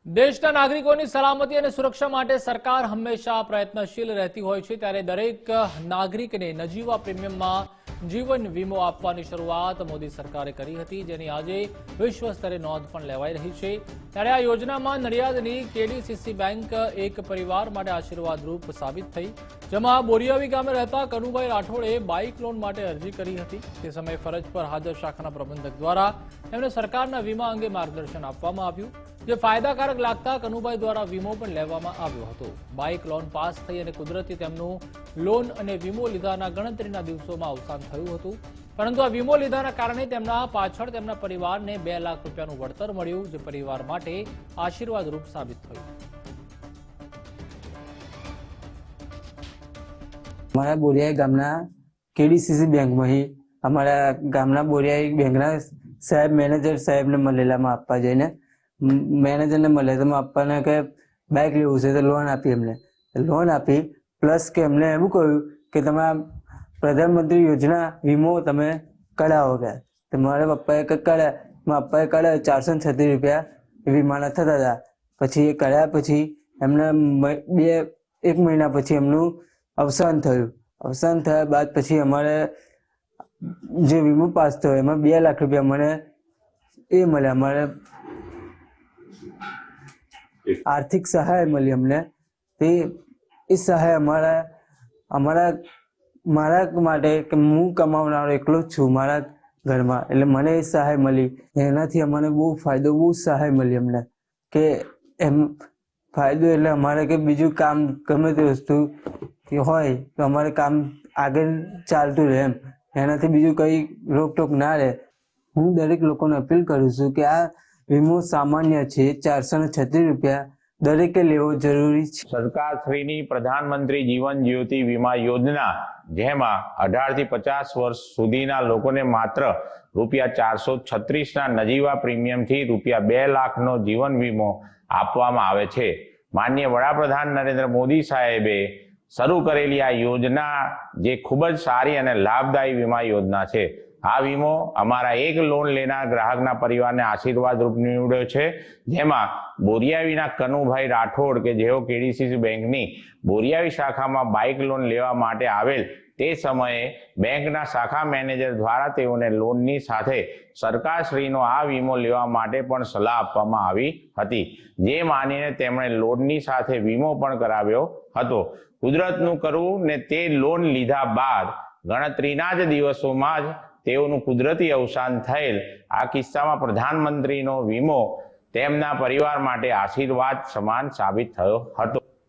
દેશના નાગરિકોની સલામતી અને સુરક્ષા માટે સરકાર હંમેશા પ્રયત્નશીલ રહેતી હોય છે, ત્યારે દરેક નાગરિકને નજીવા પ્રીમિયમમાં જીવન વીમો આપવાની શરૂઆત મોદી સરકારે કરી હતી, જેની આજે વિશ્વ સ્તરે નોંધ પણ લેવાઈ રહી છે। ત્યારે આ યોજનામાં નડિયાદની કેડીસીસી બેંક એક પરિવાર માટે આશીર્વાદરૂપ સાબિત થઈ, જેમાં બોરિયાવી ગામે રહેતા કનુભાઈ રાઠોડે બાઇક લોન માટે અરજી કરી હતી। તે સમયે ફરજ પર હાજર શાખાના પ્રબંધક દ્વારા એમને સરકારના વીમા અંગે માર્ગદર્શન આપવામાં આવ્યું, જે ફાયદાકારક લાગતા કનુભાઈ દ્વારા વીમો પણ લેવામાં આવ્યો હતો। બાઇક લોન પાસ થઈ અને કુદરતી તેમનું લોન અને વીમો લીધાના ગણતરીના દિવસોમાં અવસાન થયું હતું, પરંતુ આ વીમો લીધાના કારણે તેમના પાછળ તેમના પરિવારને 2 લાખ રૂપિયાનું વળતર મળ્યું, જે પરિવાર માટે આશીર્વાદરૂપ સાબિત થયું। અમારા બોરિયાઈ ગામના કેડીસીસી બેંકમાંથી અમારા ગામના બોરિયાઈ બેંકના સાહેબ મેનેજર સાહેબને મળેલામાં આપવા જઈને મેનેજરને મળે તો આપવાને કે બાઇક લેવું છે તો લોન આપી, એમને લોન આપી પ્લસ કે એમને એવું કહ્યું કે તમે આ પ્રધાનમંત્રી યોજના વીમો તમે કઢાવો ગયા, તો મારા પપ્પાએ કઢાવ્યા, પપ્પાએ કઢાવ્યા 436 રૂપિયા વીમાના થતા હતા। પછી એ કઢાયા પછી એમને 1 મહિના પછી એમનું અવસાન થયું। અવસાન થયા બાદ પછી અમારે જે વીમો પાસ થયો એમાં 2 લાખ રૂપિયા મને એ મળ્યા, અમારે આર્થિક સહાય મળી અમને। તે એ સહાય મારા માટે કે હું કમાવનારો એકલો જ છું મારા ઘરમાં, એટલે મને એ સહાય મળી। એનાથી અમને બહુ ફાયદો, બહુ સહાય મળી અમને કે એમ ફાયદો એટલે અમારે કે બીજું કામ ગમે તે વસ્તુ હોય તો અમારે કામ આગળ ચાલતું રહે, એનાથી બીજું કંઈ રોકટોક ના રહે। હું દરેક લોકોને અપીલ કરું છું કે આ વીમો સામાન્ય છે, 436 રૂપિયા દરેકે લેવો જરૂરી છે। સરકારશ્રીની પ્રધાનમંત્રી જીવન જ્યોતિ વીમા યોજના, જેમાં 18 થી 50 વર્ષ સુધીના લોકોને માત્ર ₹436ના નજીવા પ્રીમિયમથી ₹2 લાખનો જીવન વીમો આપવામાં આવે છે। માનનીય વડાપ્રધાન નરેન્દ્ર મોદી સાહેબે શરૂ કરેલી આ યોજના જે ખૂબ જ સારી અને લાભદાયી વીમા યોજના છે। આ વીમો અમારા એક લોન લેનાર ગ્રાહકના પરિવારને આશીર્વાદરૂપ નીવડ્યો છે, જેમાં બોરિયાવીના કનુભાઈ રાઠોડ કે જેઓ કેડીસીસી બેંકની બોરિયાવી શાખામાં બાઇક લોન લેવા માટે આવેલ તે સમયે બેંકના શાખા મેનેજર દ્વારા તેઓને લોનની સાથે સરકારશ્રીનો આ વીમો લેવા માટે પણ સલાહ આપવામાં આવી હતી, જે માનીને તેમણે લોનની સાથે વીમો પણ કરાવ્યો હતો। કુદરતનું કરવું ને તે લોન લીધા બાદ ગણતરીના જ દિવસોમાં જ તેઓનું કુદરતી અવસાન થયેલ। આ કિસ્સામાં પ્રધાનમંત્રીનો વીમો તેમના પરિવાર માટે આશીર્વાદ સમાન સાબિત થયો હતો।